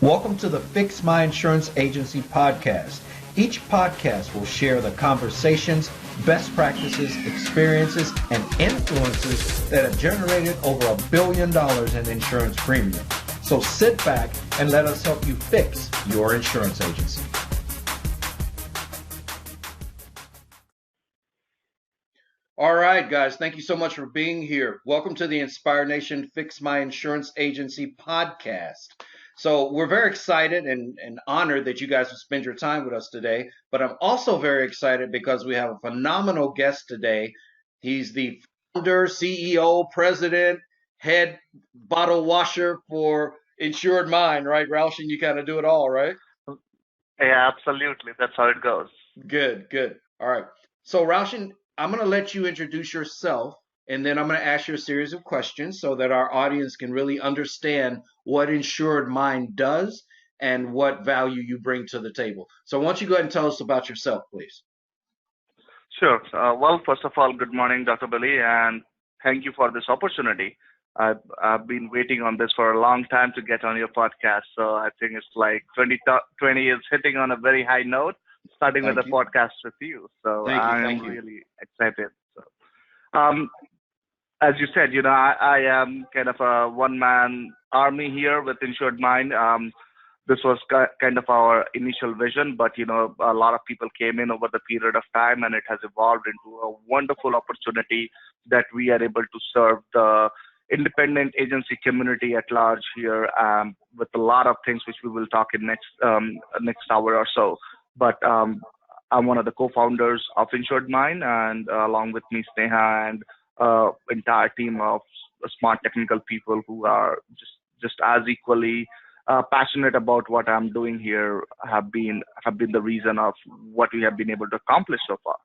Welcome to the Fix My Insurance Agency podcast. Each podcast will share the conversations, best practices, experiences, and influences that have generated over $1 billion in insurance premium. So sit back and let us help you fix your insurance agency. All right, guys, thank you so much for being here. Welcome to the Inspire Nation Fix My Insurance Agency podcast. So we're very excited and honored that you guys will spend your time with us today, but I'm also very excited because we have a phenomenal guest today. He's the founder, CEO, president, head bottle washer for InsuredMine, right, Raution? You kind of do it all, right? Yeah, absolutely. That's how it goes. Good. All right. So Raution, I'm going to let you introduce yourself, and then I'm going to ask you a series of questions so that our audience can really understand what InsuredMine does and what value you bring to the table. So why don't you go ahead and tell us about yourself, please? Sure. Well, first of all, good morning, Dr. Billy, and thank you for this opportunity. I've been waiting on this for a long time to get on your podcast, so I think it's like 20 is hitting on a very high note, starting with a podcast with you. So I'm really excited. So, as you said, I am kind of a one-man army here with InsuredMine. This was kind of our initial vision, but, a lot of people came in over the period of time, and it has evolved into a wonderful opportunity that we are able to serve the independent agency community at large here with a lot of things which we will talk in next hour or so. But I'm one of the co-founders of InsuredMine, and along with me, Sneha, and entire team of smart technical people who are just as equally passionate about what I'm doing here have been the reason of what we have been able to accomplish so far.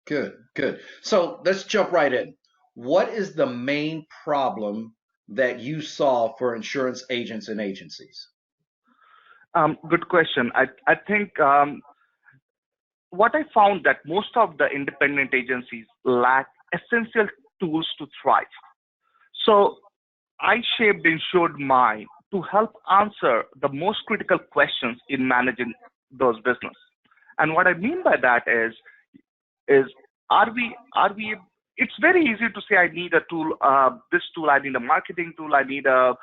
Good. So let's jump right in. What is the main problem that you solve for insurance agents and agencies? Good question. I think what I found that most of the independent agencies lack essential tools to thrive. So I shaped InsuredMine to help answer the most critical questions in managing those business. And what I mean by that is are we it's very easy to say I need a tool, this tool, I need a marketing tool, I need a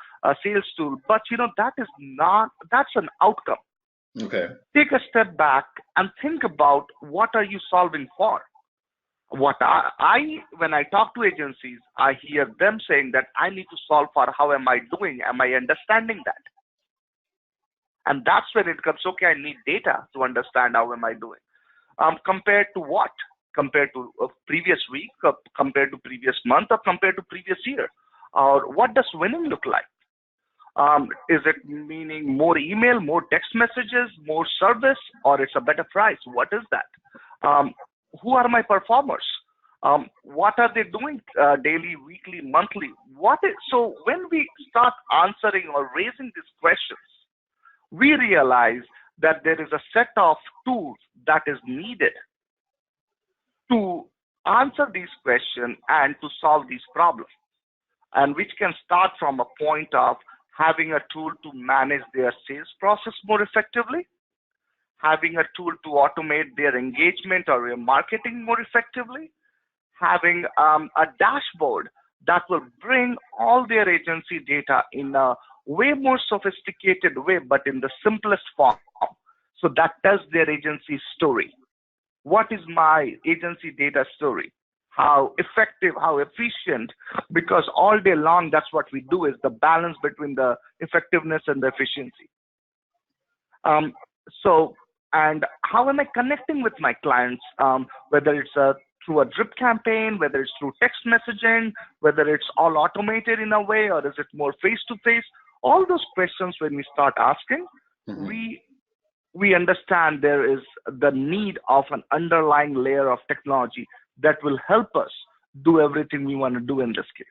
sales tool, but that's an outcome. Okay. Take a step back and think about what are you solving for? When I talk to agencies, I hear them saying that I need to solve for how am I doing? Am I understanding that? And that's when it comes, okay, I need data to understand how am I doing. Compared to what? Compared to previous week, compared to previous month, or compared to previous year? Or what does winning look like? Is it meaning more email, more text messages, more service, or it's a better price? What is that? Who are my performers? What are they doing daily, weekly, monthly? So when we start answering or raising these questions, we realize that there is a set of tools that is needed to answer these questions and to solve these problems, and which can start from a point of having a tool to manage their sales process more effectively, having a tool to automate their engagement or their marketing more effectively, having a dashboard that will bring all their agency data in a way more sophisticated way, but in the simplest form. So that tells their agency story. What is my agency data story? How effective, how efficient, because all day long, that's what we do, is the balance between the effectiveness and the efficiency. And how am I connecting with my clients, whether it's through a drip campaign, whether it's through text messaging, whether it's all automated in a way, or is it more face-to-face? All those questions, when we start asking, we understand there is the need of an underlying layer of technology that will help us do everything we want to do in this case.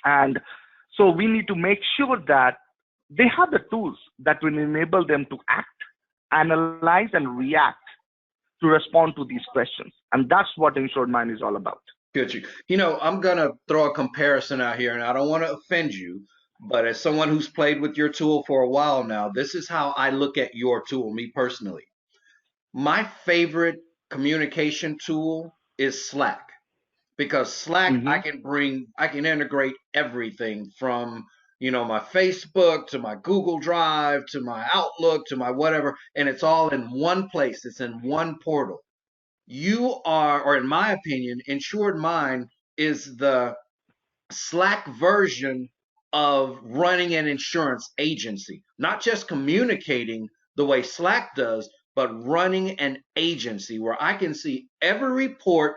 And so we need to make sure that they have the tools that will enable them to act, analyze, and react to respond to these questions. And that's what InsuredMine is all about. Good. I'm going to throw a comparison out here, and I don't want to offend you, But as someone who's played with your tool for a while now, this is how I look at your tool, me personally. My favorite communication tool is Slack, because Slack, Mm-hmm. I can integrate everything from, my Facebook to my Google Drive to my Outlook to my whatever, and it's all in one place. It's in one portal. You are, or in my opinion, Insured Mind is the Slack version of running an insurance agency, not just communicating the way Slack does, but running an agency where I can see every report.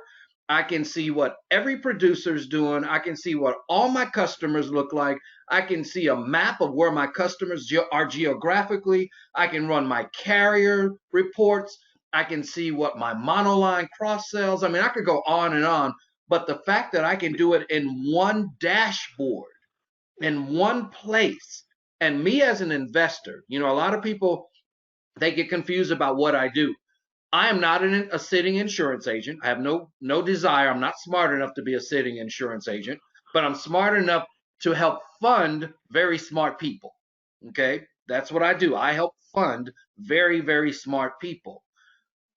I can see what every producer's doing. I can see what all my customers look like. I can see a map of where my customers are geographically. I can run my carrier reports. I can see what my monoline cross sells. I mean, I could go on and on, but the fact that I can do it in one dashboard, in one place, and me as an investor, a lot of people, they get confused about what I do. I am not a sitting insurance agent. I have no desire. I'm not smart enough to be a sitting insurance agent, but I'm smart enough to help fund very smart people. Okay, that's what I do. I help fund very, very smart people.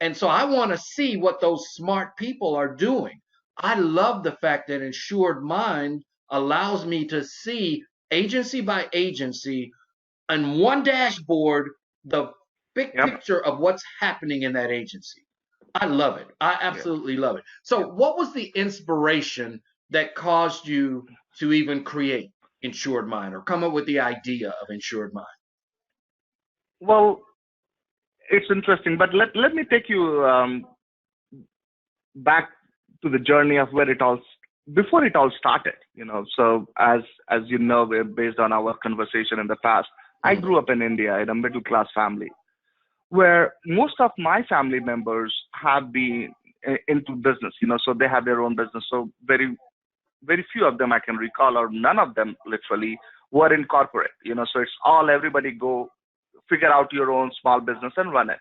And so I want to see what those smart people are doing. I love the fact that Insured Mind allows me to see agency by agency on one dashboard the big Yep. picture of what's happening in that agency. I love it. I Yeah. absolutely love it. So, what was the inspiration that caused you to even create Insured Mind or come up with the idea of Insured Mind? Well, it's interesting, but let me take you back to the journey of where it all before it all started. So as you know, based on our conversation in the past, I Mm, grew up in India in a middle class family where most of my family members have been into business. So they have their own business. So very few of them I can recall, or none of them literally, were in corporate. So it's all everybody go figure out your own small business and run it.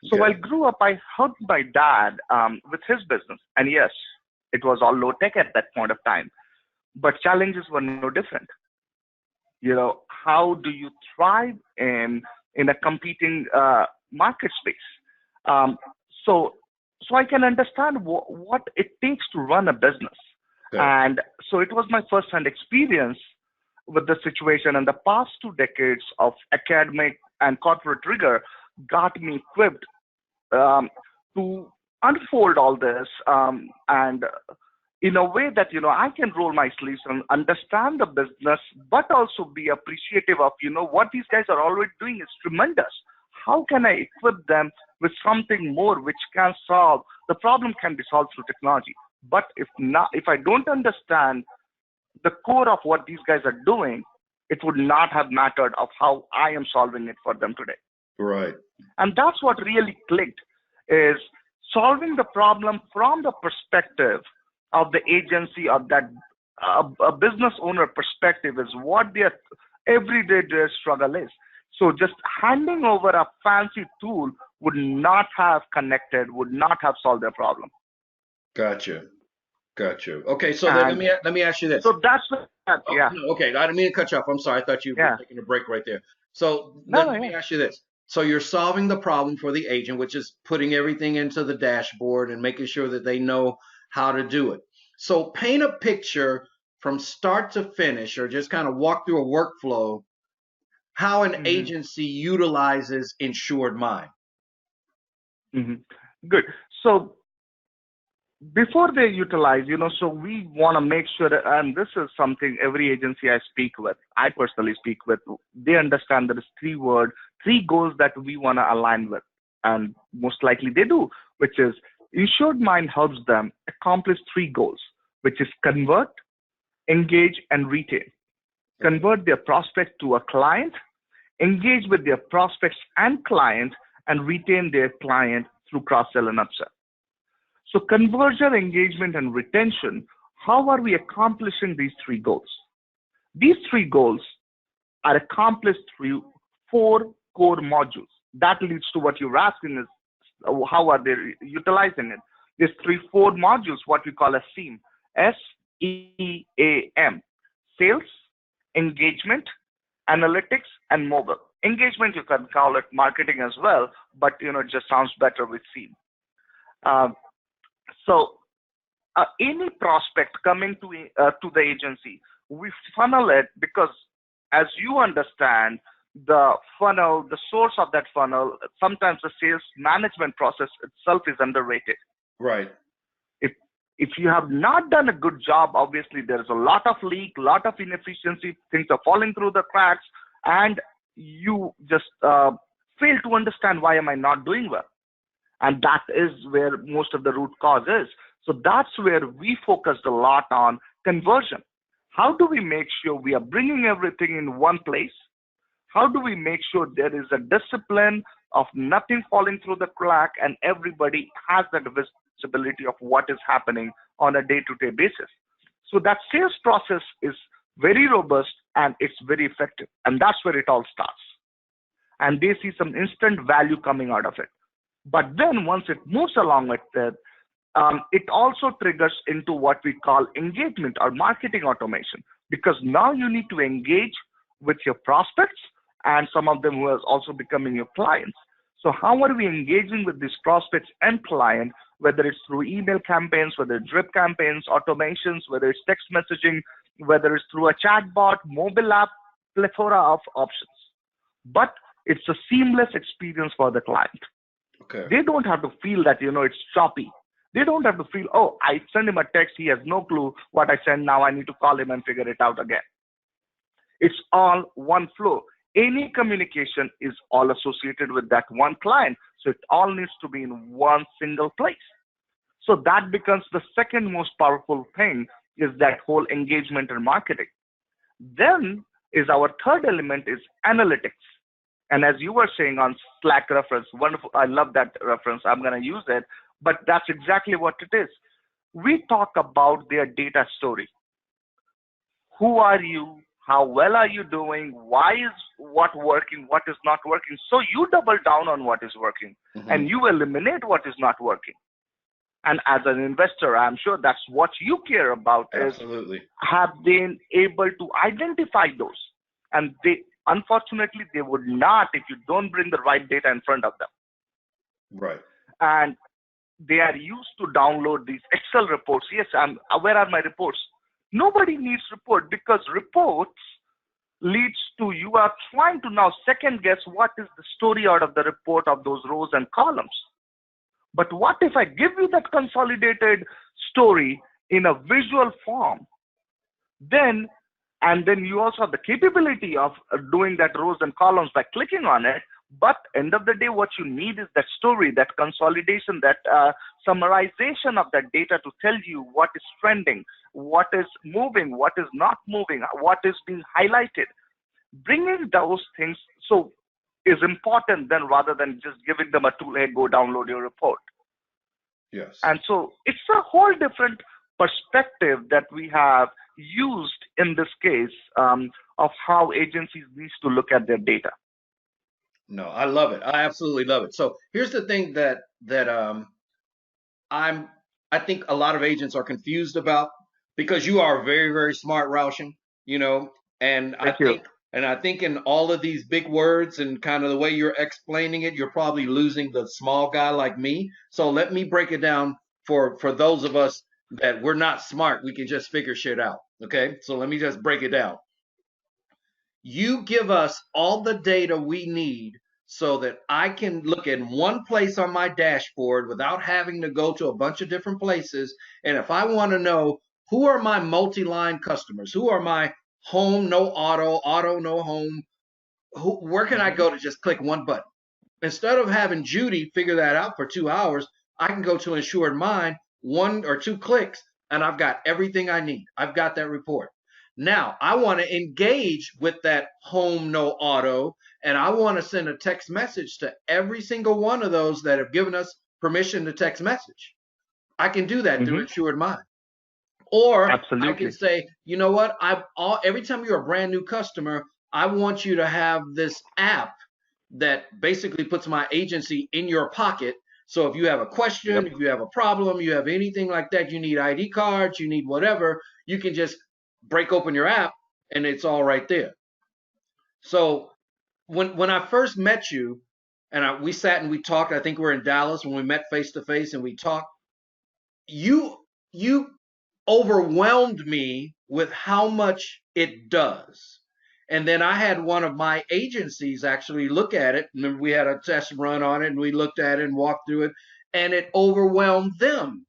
So while okay. I grew up, I helped my dad with his business. And yes, it was all low tech at that point of time, but challenges were no different. How do you thrive in a competing market space? Um, so, so I can understand what it takes to run a business. Good. And so it was my first-hand experience with the situation. And the past 2 decades of academic and corporate rigor got me equipped um, to unfold all this and in a way that I can roll my sleeves and understand the business, but also be appreciative of what these guys are already doing is tremendous. How can I equip them with something more which can solve the problem? Can be solved through technology, but if I don't understand the core of what these guys are doing, it would not have mattered of how I am solving it for them today. Right. And that's what really clicked, is solving the problem from the perspective of the agency, of that a business owner perspective, is what their everyday their struggle is. So just handing over a fancy tool would not have connected, would not have solved their problem. Gotcha. Gotcha. Okay, so then And let me ask you this. so that's what, Oh, yeah, no, okay, I didn't mean to cut you off. I'm sorry. I thought you were yeah. taking a break right there. So No, let no, me yeah. ask you this. So you're solving the problem for the agent, which is putting everything into the dashboard and making sure that they know how to do it. So paint a picture from start to finish, or just kind of walk through a workflow, how an Hmm. agency utilizes Insured Mind. Hmm. Good. So before they utilize, so we want to make sure that, and this is something every agency I speak with, I personally speak with, they understand there is three goals that we want to align with. And most likely they do, which is Insured Mind helps them accomplish three goals, which is convert, engage, and retain. Okay. Convert their prospect to a client, engage with their prospects and client, and retain their client through cross-sell and upsell. So conversion, engagement, and retention, how are we accomplishing these three goals? These three goals are accomplished through four core modules. That leads to what you're asking is how are they utilizing it? These four modules, what we call as SEAM, SEAM, sales, engagement, analytics, and mobile. Engagement, you can call it marketing as well, but it just sounds better with C. So any prospect coming to the agency, we funnel it because, as you understand, the funnel, the source of that funnel, sometimes the sales management process itself is underrated. Right. If you have not done a good job, obviously there is a lot of leak, lot of inefficiency, things are falling through the cracks, and you just fail to understand why am I not doing well. And that is where most of the root cause is. So that's where we focused a lot on conversion. How do we make sure we are bringing everything in one place? How do we make sure there is a discipline of nothing falling through the crack and everybody has that visibility of what is happening on a day-to-day basis? So that sales process is very robust and it's very effective. And that's where it all starts. And they see some instant value coming out of it. But then once it moves along with it, it also triggers into what we call engagement or marketing automation, because now you need to engage with your prospects and some of them who are also becoming your clients. So how are we engaging with these prospects and clients, whether it's through email campaigns, whether it's drip campaigns, automations, whether it's text messaging, whether it's through a chatbot, mobile app, plethora of options. But it's a seamless experience for the client. Okay. They don't have to feel that, it's choppy. They don't have to feel, oh, I send him a text, he has no clue what I send, now I need to call him and figure it out again. It's all one flow. Any communication is all associated with that one client. So it all needs to be in one single place. So that becomes the second most powerful thing, is that whole engagement and marketing. Then is our third element is analytics. And as you were saying on Slack reference, wonderful, I love that reference, I'm going to use it, but that's exactly what it is. We talk about their data story. Who are you? How well are you doing? Why is what working? What is not working? So you double down on what is working, and you eliminate what is not working. And as an investor, I'm sure that's what you care about. Absolutely. Is have been able to identify those. And unfortunately, they would not if you don't bring the right data in front of them. Right. And they are used to download these Excel reports. Yes, where are my reports? Nobody needs report, because reports leads to you are trying to now second guess what is the story out of the report of those rows and columns. But what if I give you that consolidated story in a visual form? Then you also have the capability of doing that rows and columns by clicking on it. But end of the day, what you need is that story, that consolidation, that summarization of that data to tell you what is trending, what is moving, what is not moving, what is being highlighted. Bringing those things is important then, rather than just giving them a tool, hey, go download your report. Yes. And so it's a whole different perspective that we have used in this case of how agencies need to look at their data. No, I love it. I absolutely love it. So here's the thing that I think a lot of agents are confused about, because you are very, very smart, Raution, and I think in all of these big words and kind of the way you're explaining it, you're probably losing the small guy like me. So let me break it down for those of us that we're not smart. We can just figure shit out. Okay. So let me just break it down. You give us all the data we need so that I can look in one place on my dashboard without having to go to a bunch of different places. And if I want to know who are my multi-line customers, who are my home, no auto, auto, no home, where can I go to just click one button? Instead of having Judy figure that out for 2 hours, I can go to InsuredMine, 1 or 2 clicks, and I've got everything I need. I've got that report. Now, I want to engage with that home, no auto, and I want to send a text message to every single one of those that have given us permission to text message. I can do that through InsuredMine. Or Absolutely. I can say, you know what? Every time you're a brand new customer, I want you to have this app that basically puts my agency in your pocket. So if you have a question, if you have a problem, you have anything like that, you need ID cards, you need whatever, you can just break open your app and it's all right there. So when I first met you, and we sat and we talked, I think we were in Dallas when we met face to face and we talked. You overwhelmed me with how much it does. And then I had one of my agencies actually look at it, and we had a test run on it, and we looked at it and walked through it, and it overwhelmed them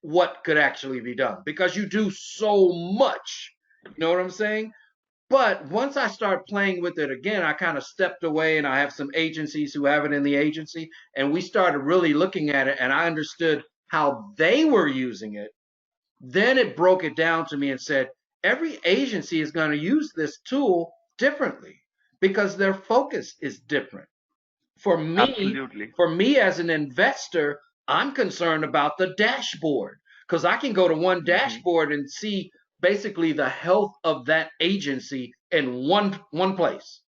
what could actually be done because you do so much. You know what I'm saying? But once I start playing with it again, I kind of stepped away, and I have some agencies who have it in the agency, and we started really looking at it, and I understood how they were using it. Then it broke it down to me and said, every agency is going to use this tool differently because their focus is different. For me, Absolutely. for me as an investor, I'm concerned about the dashboard because I can go to one dashboard and see basically the health of that agency in one place,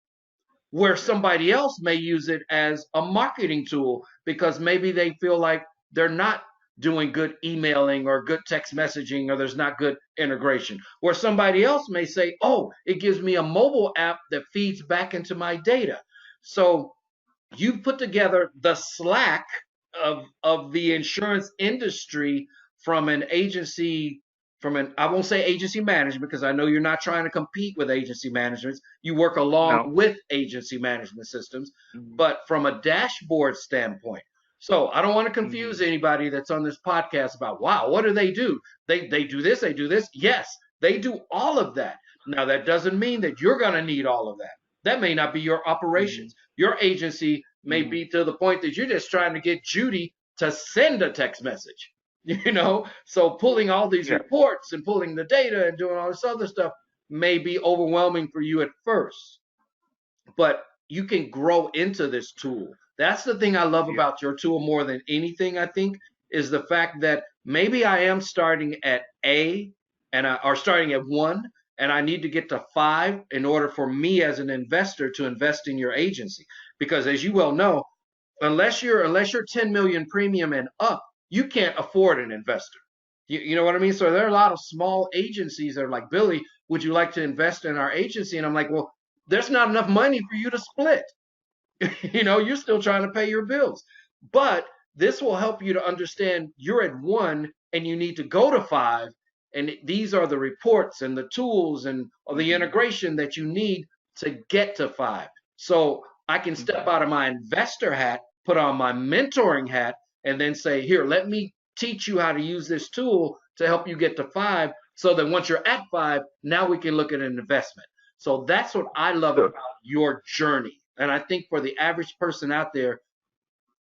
where somebody else may use it as a marketing tool because maybe they feel like they're not doing good emailing or good text messaging, or there's not good integration. Where somebody else may say, oh, it gives me a mobile app that feeds back into my data. So you put together the Slack of the insurance industry from an agency, from an, I won't say agency management because I know you're not trying to compete with agency managements. You work along No. with agency management systems, Mhm. but from a dashboard standpoint. So I don't want to confuse Mhm. anybody that's on this podcast about, wow, what do? They do this, they do this. Yes, they do all of that. Now that doesn't mean that you're going to need all of that. That may not be your Mhm. operations. Your agency may Mhm. be to the point that you're just trying to get Judy to send a text message. So pulling all these Yeah. reports and pulling the data and doing all this other stuff may be overwhelming for you at first, but you can grow into this tool. That's the thing I love Yeah. about your tool more than anything, I think, is the fact that maybe I am starting at A or starting at 1, and I need to get to 5 in order for me as an investor to invest in your agency. Because as you well know, unless you're 10 million premium and up, you can't afford an investor. You know what I mean? So there are a lot of small agencies that are like, Billy, would you like to invest in our agency? And I'm like, well, there's not enough money for you to split. You're still trying to pay your bills. But this will help you to understand you're at 1 and you need to go to 5. And these are the reports and the tools and or the Mhm. integration that you need to get to 5. So I can step Mhm. out of my investor hat, put on my mentoring hat, and then say, here, let me teach you how to use this tool to help you get to 5, so that once you're at 5, now we can look at an investment. So that's what I love So about your journey. And I think for the average person out there,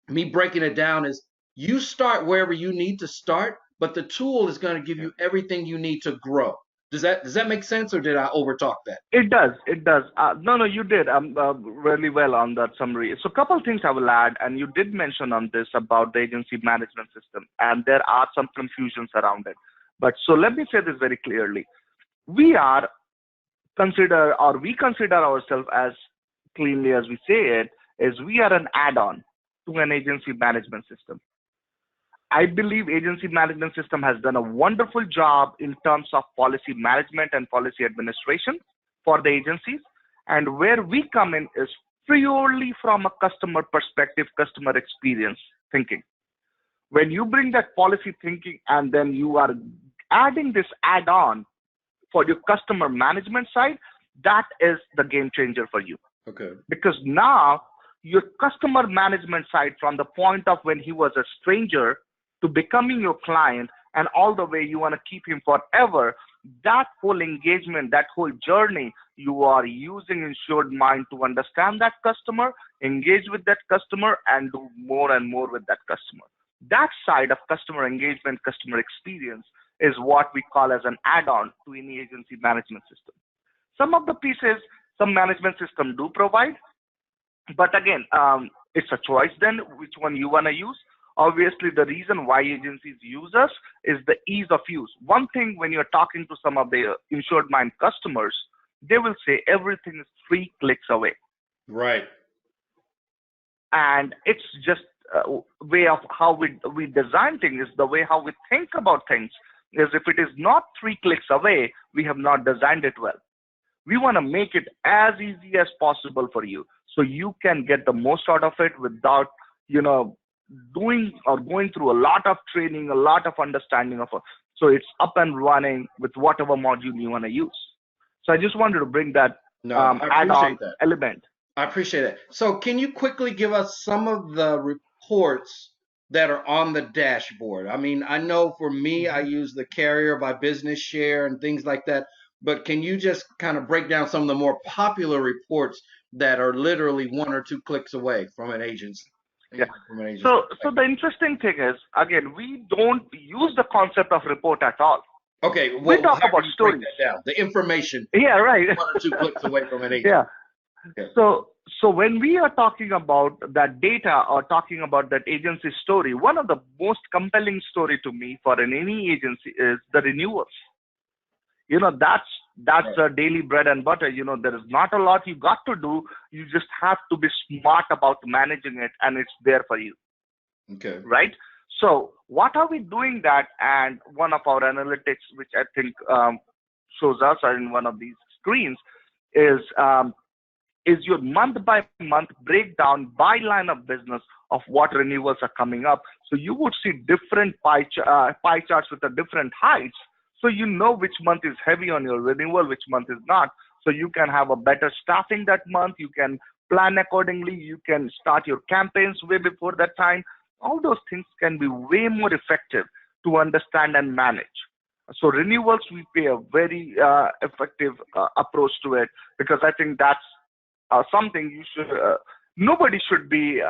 me breaking it down is, you start wherever you need to start, but the tool is going to give yeah. you everything you need to grow. Does that make sense, or did I overtalk that? It does. It does. No, no, you did really well on that summary. So, a couple things I will add, and you did mention on this about the agency management system, and there are some confusions around it. But so let me say this very clearly: we are we consider ourselves as cleanly as we say it, is we are an add-on to an agency management system. I believe agency management system has done a wonderful job in terms of policy management and policy administration for the agencies. And where we come in is purely from a customer perspective, customer experience thinking. When you bring that policy thinking and then you are adding this add-on for your customer management side, that is the game changer for you. Okay. Because now your customer management side, from the point of when he was a stranger to becoming your client and all the way you want to keep him forever, that whole engagement, that whole journey, you are using InsuredMine to understand that customer, engage with that customer, and do more and more with that customer. That side of customer engagement, customer experience is what we call as an add-on to any agency management system. Some of the pieces some management system do provide, but again, it's a choice then which one you want to use. Obviously, the reason why agencies use us is the ease of use. One thing, when you're talking to some of the InsuredMine customers, they will say everything is 3 clicks away. Right. And it's just a way of how we design things, is the way how we think about things. Is if it is not 3 clicks away, we have not designed it well. We want to make it as easy as possible for you, so you can get the most out of it without, you know, doing or going through a lot of training, a lot of understanding of it. So it's up and running with whatever module you want to use. So I just wanted to bring that No, I add-on appreciate that. element. I appreciate it. So can you quickly give us some of the reports that are on the dashboard? I mean, I know for me, I use the Carrier by Business Share and things like that, but can you just kind of break down some of the more popular reports that are literally 1 or 2 clicks away from an agency? Yeah. So the interesting thing is, again, we don't use the concept of report at all. Okay, We well, talk how do about you break stories. that down? The information, Yeah, right. 1 or 2 clicks away from an agency. Yeah. Yeah. So when we are talking about that data or talking about that agency story, one of the most compelling story to me for any agency is the renewals. You know, that's Right. the daily bread and butter. You know, there is not a lot you got to do. You just have to be smart about managing it, and it's there for you. Okay. Right? So what are we doing that? And one of our analytics, which I think shows us in one of these screens, is your month by month breakdown by line of business of what renewals are coming up. So you would see different pie charts with the different heights. So you know which month is heavy on your renewal, which month is not. So you can have a better staffing that month. You can plan accordingly. You can start your campaigns way before that time. All those things can be way more effective to understand and manage. So renewals, we pay a very effective approach to it, because I think that's something you should, nobody should be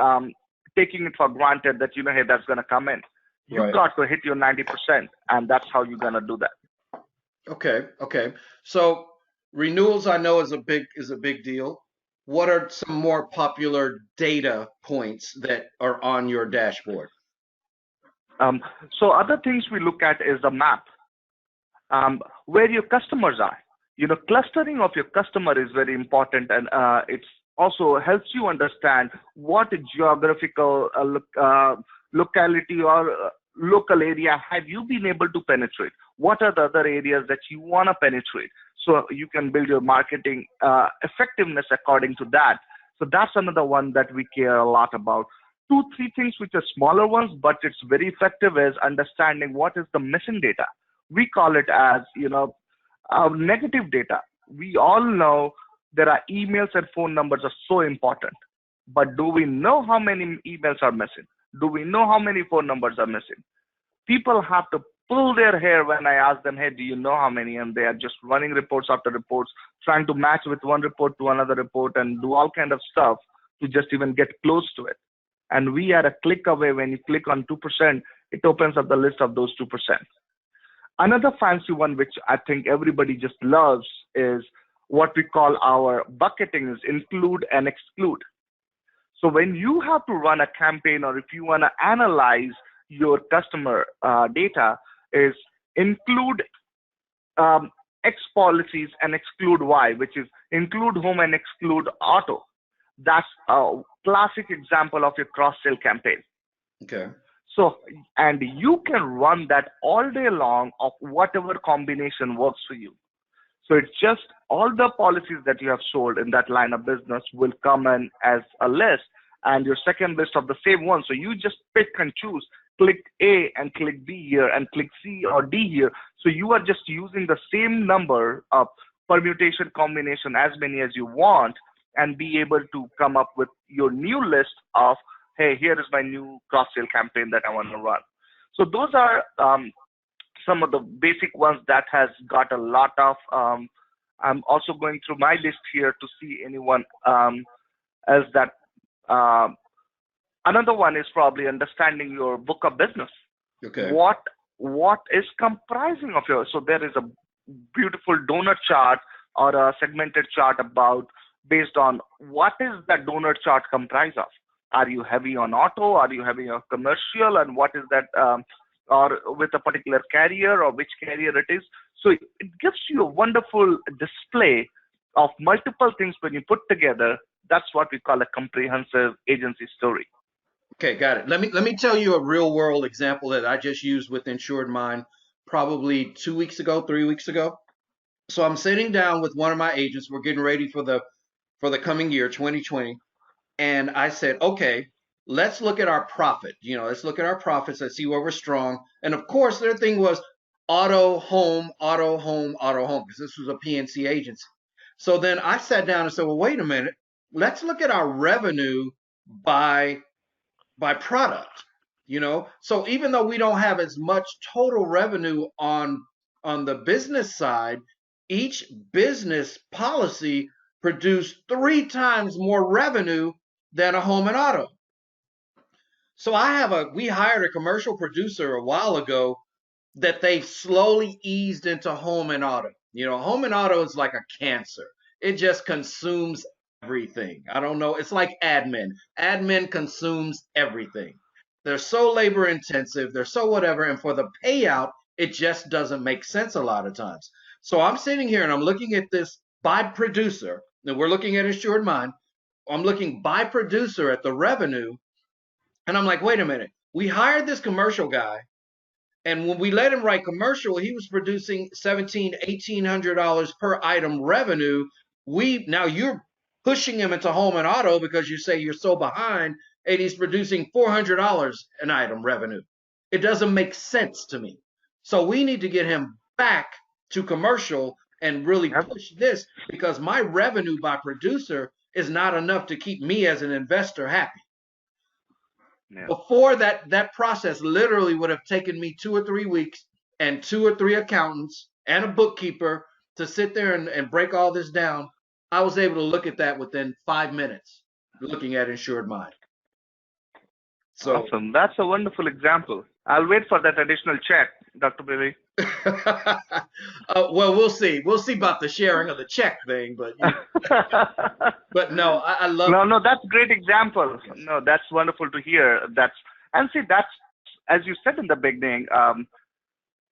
taking it for granted that, you know, hey, that's going to come in. You Right. got to hit your 90%, and that's how you're going to do that. Okay. Okay. So renewals, I know is a big deal. What are some more popular data points that are on your dashboard? So other things we look at is the map, where your customers are. You know, clustering of your customer is very important, and it's also helps you understand what geographical locality or local area have you been able to penetrate. What are the other areas that you want to penetrate? So you can build your marketing effectiveness according to that. So that's another one that we care a lot about. 2-3 things which are smaller ones, but it's very effective, is understanding what is the missing data. We call it as, you know, negative data. We all know there are emails and phone numbers are so important, but do we know how many emails are missing? Do we know how many phone numbers are missing? People have to pull their hair when I ask them, hey, do you know how many? And they are just running reports after reports, trying to match with one report to another report and do all kind of stuff to just even get close to it. And we are a click away. When you click on 2%, it opens up the list of those 2%. Another fancy one, which I think everybody just loves, is what we call our bucketing, is include and exclude. So when you have to run a campaign, or if you want to analyze your customer data, is include X policies and exclude Y, which is include home and exclude auto. That's a classic example of your cross-sell campaign. Okay. So, and you can run that all day long of whatever combination works for you. So it's just all the policies that you have sold in that line of business will come in as a list, and your second list of the same one. So you just pick and choose, click A and click B here and click C or D here. So you are just using the same number of permutation combination, as many as you want, and be able to come up with your new list of, hey, here is my new cross-sale campaign that I want to run. So those are some of the basic ones that has got a lot of, I'm also going through my list here to see anyone else that, another one is probably understanding your book of business. Okay. What is comprising of your, so there is a beautiful donut chart or a segmented chart about, based on what is that donut chart comprised of. Are you heavy on auto? Are you heavy on commercial? And what is that, or with a particular carrier, or which carrier it is? So it gives you a wonderful display of multiple things when you put together. That's what we call a comprehensive agency story. Okay, got it. Let me tell you a real world example that I just used with InsuredMine probably 2 weeks ago, 3 weeks ago. So I'm sitting down with one of my agents. We're getting ready for the coming year, 2020. And I said, okay, let's look at our profit. Let's look at our profits. Let's see where we're strong. And of course, their thing was auto, home, auto, home, auto, home, because this was a PNC agency. So then I sat down and said, well, wait a minute. Let's look at our revenue by product. So even though we don't have as much total revenue on the business side, each business policy produced 3 times more revenue than a home and auto. So we hired a commercial producer a while ago that they've slowly eased into home and auto. Home and auto is like a cancer. It just consumes everything. I don't know. It's like admin. Admin consumes everything. They're so labor intensive. They're so whatever. And for the payout, it just doesn't make sense a lot of times. So I'm sitting here and I'm looking at this by producer. And we're looking at InsuredMine. I'm looking by producer at the revenue. And I'm like, wait a minute. We hired this commercial guy, and when we let him write commercial, he was producing $1,700-$1,800 per item revenue. Now you're pushing him into home and auto because you say you're so behind, and he's producing $400 an item revenue. It doesn't make sense to me. So we need to get him back to commercial and really push this, because my revenue by producer is not enough to keep me as an investor happy. Yeah. Before that process literally would have taken me 2 or 3 weeks and 2 or 3 accountants and a bookkeeper to sit there and break all this down. I was able to look at that within 5 minutes, looking at InsuredMine. So awesome. That's a wonderful example. I'll wait for that additional check, Dr. Billy. Well, we'll see. We'll see about the sharing of the check thing, but but no, I love. No, that's a great example. Yes. No, that's wonderful to hear. That's as you said in the beginning.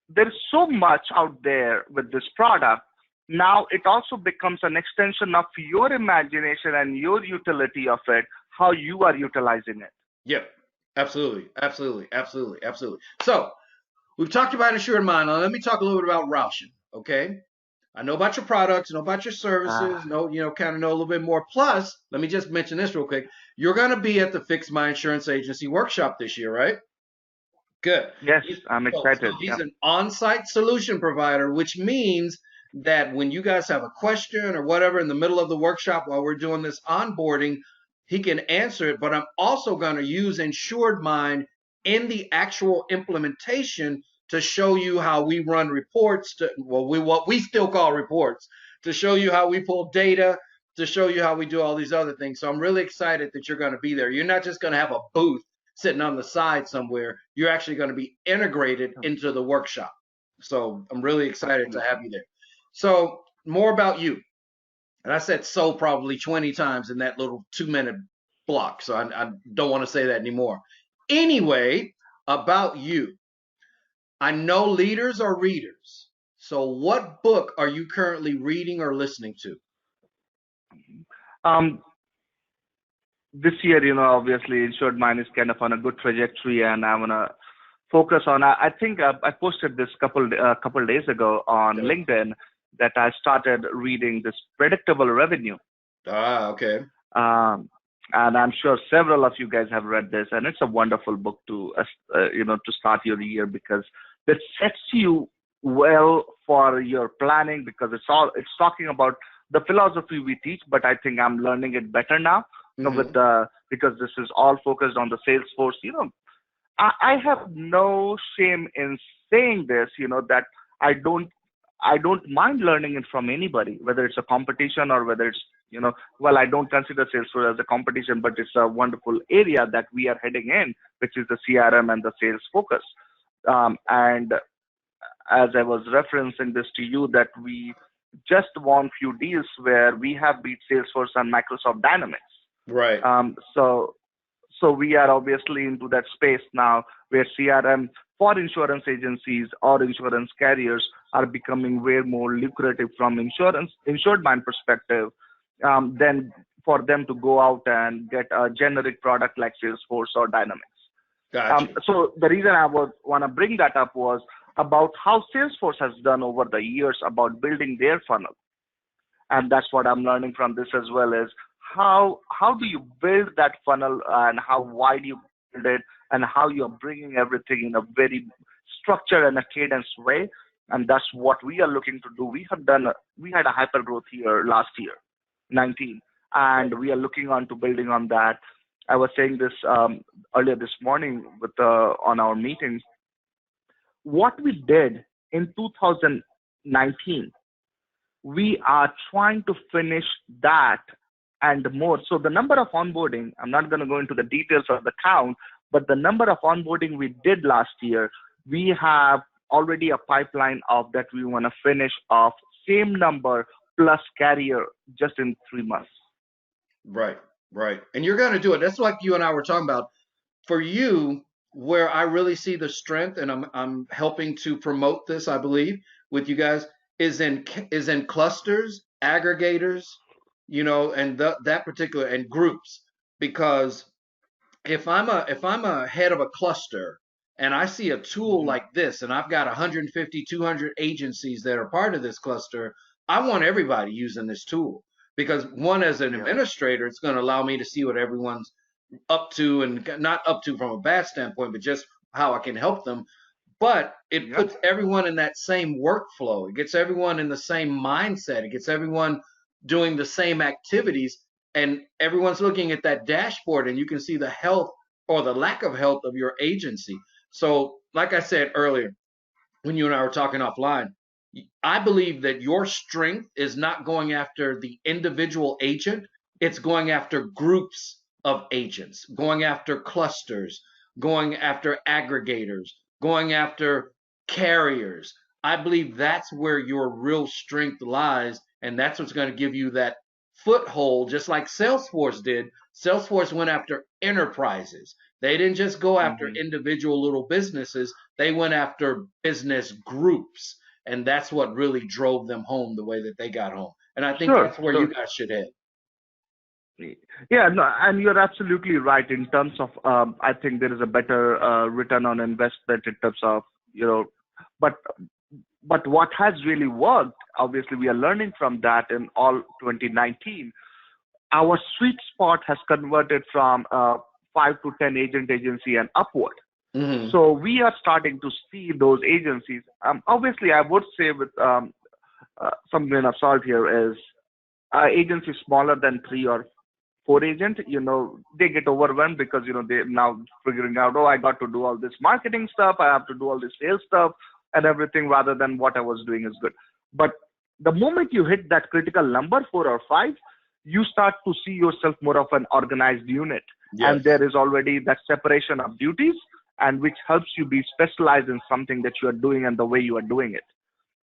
There's so much out there with this product. Now it also becomes an extension of your imagination and your utility of it, how you are utilizing it. Yep, absolutely. So we've talked about InsuredMine. Now let me talk a little bit about Raution. Okay, I know about your products, know about your services, know a little bit more. Plus, let me just mention this real quick. You're going to be at the Fix My Insurance Agency workshop this year, right? Good. Yes, I'm excited. So he's an on-site solution provider, which means that when you guys have a question or whatever in the middle of the workshop while we're doing this onboarding, he can answer it. But I'm also going to use InsuredMine in the actual implementation to show you how we run reports, what we still call reports, to show you how we pull data, to show you how we do all these other things. So I'm really excited that you're going to be there. You're not just going to have a booth sitting on the side somewhere. You're actually going to be integrated into the workshop. So I'm really excited to have you there. So more about you. And I said so probably 20 times in that little 2-minute block. So I don't want to say that anymore. Anyway, about you. I know leaders are readers. So what book are you currently reading or listening to? This year, obviously InsuredMine is kind of on a good trajectory, and I'm gonna focus on. I think I posted this couple days ago on LinkedIn that I started reading this Predictable Revenue. Okay. And I'm sure several of you guys have read this, and it's a wonderful book to to start your year, because it sets you well for your planning, because it's talking about the philosophy we teach, but I think I'm learning it better now. Because this is all focused on the sales force. I have no shame in saying this, that I don't mind learning it from anybody, whether it's a competition or whether it's, I don't consider Salesforce as a competition, but it's a wonderful area that we are heading in, which is the CRM and the sales focus. And as I was referencing this to you, that we just won few deals where we have beat Salesforce and Microsoft Dynamics. Right. So we are obviously into that space now, where CRM for insurance agencies or insurance carriers are becoming way more lucrative from InsuredMine perspective, than for them to go out and get a generic product like Salesforce or Dynamics. Gotcha. So the reason I want to bring that up was about how Salesforce has done over the years about building their funnel. And that's what I'm learning from this as well, is how do you build that funnel and how wide you build it and how you're bringing everything in a very structured and a cadence way. And that's what we are looking to do. We had a hyper growth year last year, 19, and we are looking on to building on that. I was saying this earlier this morning on our meetings. What we did in 2019, we are trying to finish that and more. So the number of onboarding, I'm not going to go into the details of the count, but the number of onboarding we did last year, we have already a pipeline of that we want to finish off same number plus carrier just in 3 months. Right. And you're going to do it. That's like you and I were talking about. For you, where I really see the strength, and I'm helping to promote this, I believe, with you guys, is in clusters, aggregators, and that particular and groups. Because if I'm a head of a cluster and I see a tool like this, and I've got 150, 200 agencies that are part of this cluster, I want everybody using this tool. Because one, as an administrator, it's going to allow me to see what everyone's up to, and not up to from a bad standpoint, but just how I can help them. But it puts everyone in that same workflow. It gets everyone in the same mindset. It gets everyone doing the same activities, and everyone's looking at that dashboard, and you can see the health or the lack of health of your agency. So like I said earlier, when you and I were talking offline, I believe that your strength is not going after the individual agent. It's going after groups of agents, going after clusters, going after aggregators, going after carriers. I believe that's where your real strength lies, and that's what's going to give you that foothold, just like Salesforce did. Salesforce went after enterprises. They didn't just go after individual little businesses. They went after business groups, and that's what really drove them home the way that they got home. And I think that's where you guys should head. Yeah, no, and you're absolutely right in terms of, I think there is a better return on investment in terms of, but what has really worked, obviously we are learning from that in all 2019. Our sweet spot has converted from 5 to 10 agent agency and upward. So we are starting to see those agencies. Obviously, I would say with some grain of salt here is agencies smaller than 3 or 4 agent, they get overwhelmed because, they're now figuring out, I got to do all this marketing stuff. I have to do all this sales stuff and everything rather than what I was doing is good. But the moment you hit that critical number, 4 or 5, you start to see yourself more of an organized unit. And there is already that separation of duties, and which helps you be specialized in something that you are doing and the way you are doing it.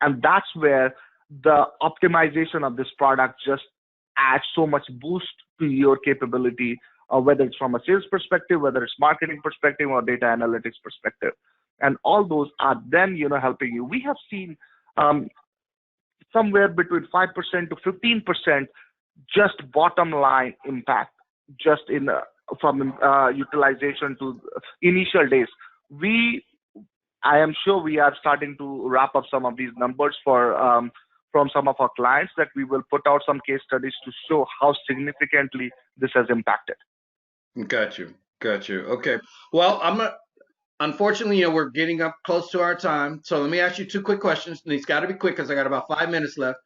And that's where the optimization of this product just adds so much boost to your capability, whether it's from a sales perspective, whether it's marketing perspective or data analytics perspective. And all those are then, helping you. We have seen somewhere between 5% to 15% just bottom line impact, just in from utilization to initial days. I am sure we are starting to wrap up some of these numbers for from some of our clients that we will put out some case studies to show how significantly this has impacted. Got you. Okay. Well, unfortunately, we're getting up close to our time. So let me ask you 2 quick questions. And these got to be quick because I got about 5 minutes left.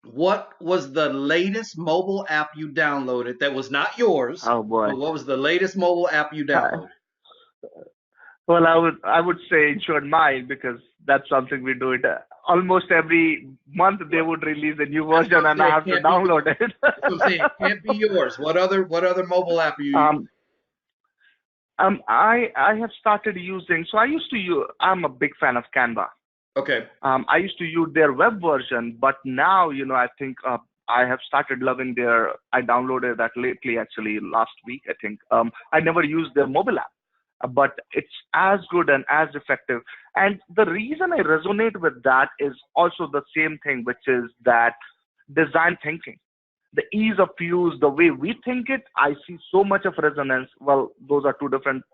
What was the latest mobile app you downloaded that was not yours? Oh boy. What was the latest mobile app you downloaded? Well, I would say InsuredMine, because that's something we do it almost every month. They would release a new version and I have to download it. That's what I'm saying. It can't be yours. What other mobile app are you using? I have started using. So I'm a big fan of Canva. Okay. I used to use their web version, but now, I think I have started loving I downloaded that lately, actually last week, I think. I never used their mobile app, but it's as good and as effective. And the reason I resonate with that is also the same thing, which is that design thinking, the ease of use, the way we think it, I see so much of resonance. Well, those are 2 different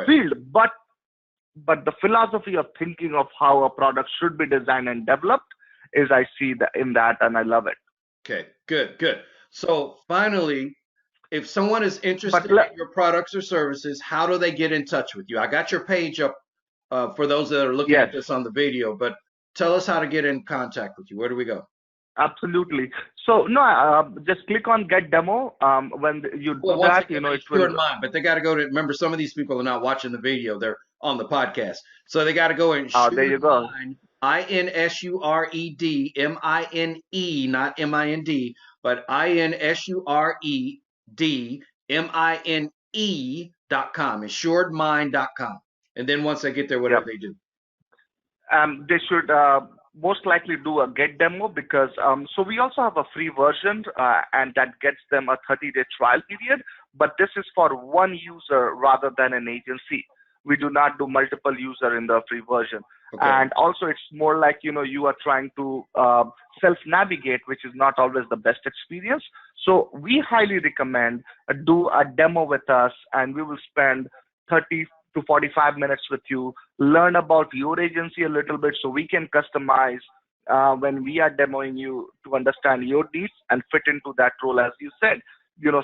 fields, but But the philosophy of thinking of how a product should be designed and developed is I see that in that, and I love it. Okay, good, good. So finally, if someone is interested But in your products or services, how do they get in touch with you? I got your page up for those that are looking yes, at this on the video, but tell us how to get in contact with you. Where do we go? absolutely. So no, just click on Get Demo. When you Well, do once that, again, it will. EZinspire, but they got to go to, remember, some of these people are not watching the video, they're on the podcast. So they got to go There you go. InsuredMine, InsuredMine, not MIND, but InsuredMine.com, insuredmine.com. And then once they get there, whatever Yep. they do. They should most likely do a Get Demo because so we also have a free version and that gets them a 30-day trial period. But this is for one user rather than an agency. We do not do multiple user in the free version. Okay. And also it's more like, you are trying to self-navigate, which is not always the best experience. So we highly recommend do a demo with us, and we will spend 30 to 45 minutes with you, learn about your agency a little bit so we can customize when we are demoing you to understand your needs and fit into that role. As you said,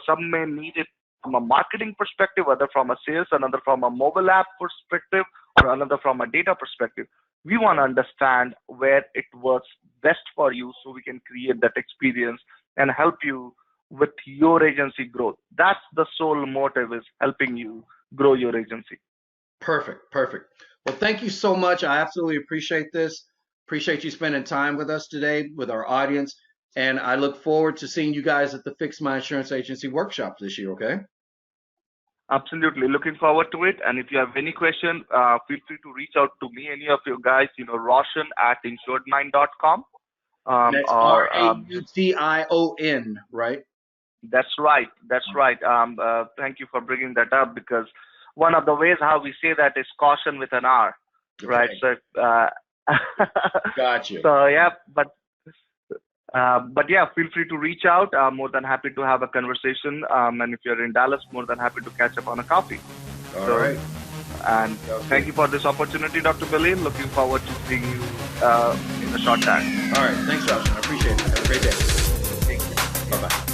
some may need it from a marketing perspective, other from a sales, another from a mobile app perspective, or another from a data perspective. We want to understand where it works best for you so we can create that experience and help you with your agency growth. That's the sole motive, is helping you grow your agency. Perfect, perfect. Well, thank you so much. I absolutely appreciate this. Appreciate you spending time with us today, with our audience. And I look forward to seeing you guys at the Fix My Insurance Agency workshop this year, okay? Absolutely. Looking forward to it. And if you have any question, feel free to reach out to me, any of you guys, Raution at InsuredMine.com. That's Raution, right? That's right. That's right. Thank you for bringing that up, because one of the ways how we say that is caution with an R, Okay. right? So, Gotcha. So yeah, but yeah, feel free to reach out. I'm more than happy to have a conversation. And if you're in Dallas, more than happy to catch up on a coffee. All right. And thank you for this opportunity, Dr. Billy. Looking forward to seeing you in a short time. All right. Thanks, Raution. I appreciate it. Have a great day. Thank you. Bye-bye.